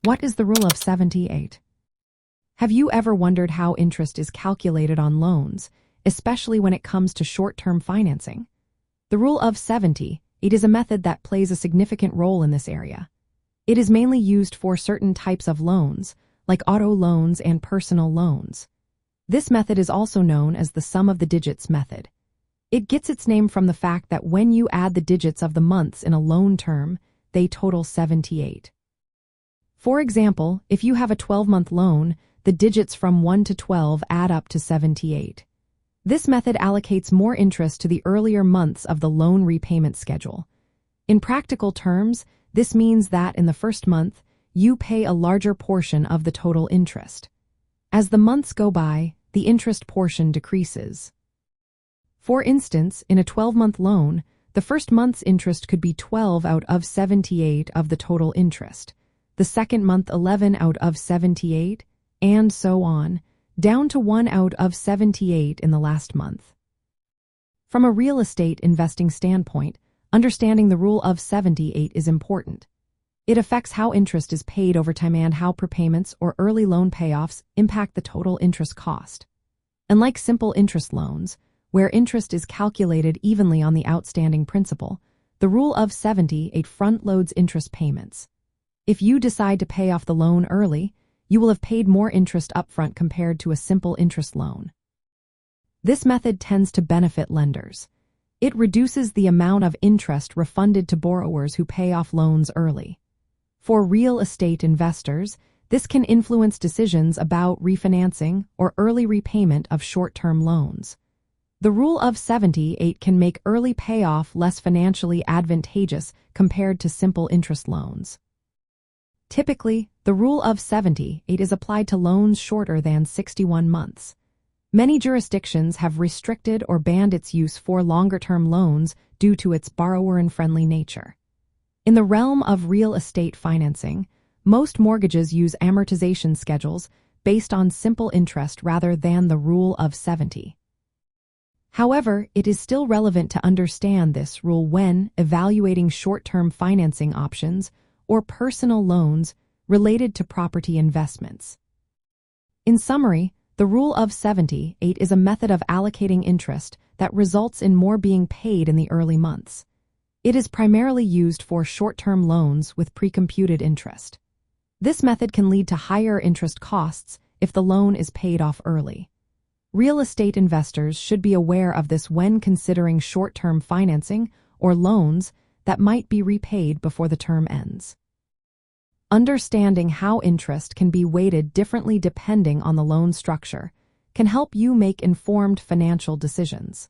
What is the rule of 78? Have you ever wondered how interest is calculated on loans, especially when it comes to short-term financing? The rule of 70, it is a method that plays a significant role in this area. It is mainly used for certain types of loans, like auto loans and personal loans. This method is also known as the sum of the digits method. It gets its name from the fact that when you add the digits of the months in a loan term, they total 78. For example, if you have a 12-month loan, the digits from 1 to 12 add up to 78. This method allocates more interest to the earlier months of the loan repayment schedule. In practical terms, this means that in the first month, you pay a larger portion of the total interest. As the months go by, the interest portion decreases. For instance, in a 12-month loan, the first month's interest could be 12 out of 78 of the total interest, the second month 11 out of 78, and so on, down to 1 out of 78 in the last month. From a real estate investing standpoint, understanding the rule of 78 is important. It affects how interest is paid over time and how prepayments or early loan payoffs impact the total interest cost. Unlike simple interest loans, where interest is calculated evenly on the outstanding principal, the rule of 78 front-loads interest payments. If you decide to pay off the loan early, you will have paid more interest upfront compared to a simple interest loan. This method tends to benefit lenders. It reduces the amount of interest refunded to borrowers who pay off loans early. For real estate investors, this can influence decisions about refinancing or early repayment of short-term loans. The rule of 78 can make early payoff less financially advantageous compared to simple interest loans. Typically, the rule of 78 is applied to loans shorter than 61 months. Many jurisdictions have restricted or banned its use for longer-term loans due to its borrower-friendly nature. In the realm of real estate financing, most mortgages use amortization schedules based on simple interest rather than the rule of 70. However, it is still relevant to understand this rule when evaluating short-term financing options or personal loans related to property investments. In summary, the rule of 78 is a method of allocating interest that results in more being paid in the early months. It is primarily used for short-term loans with pre-computed interest. This method can lead to higher interest costs if the loan is paid off early. Real estate investors should be aware of this when considering short-term financing or loans that might be repaid before the term ends. Understanding how interest can be weighted differently depending on the loan structure can help you make informed financial decisions.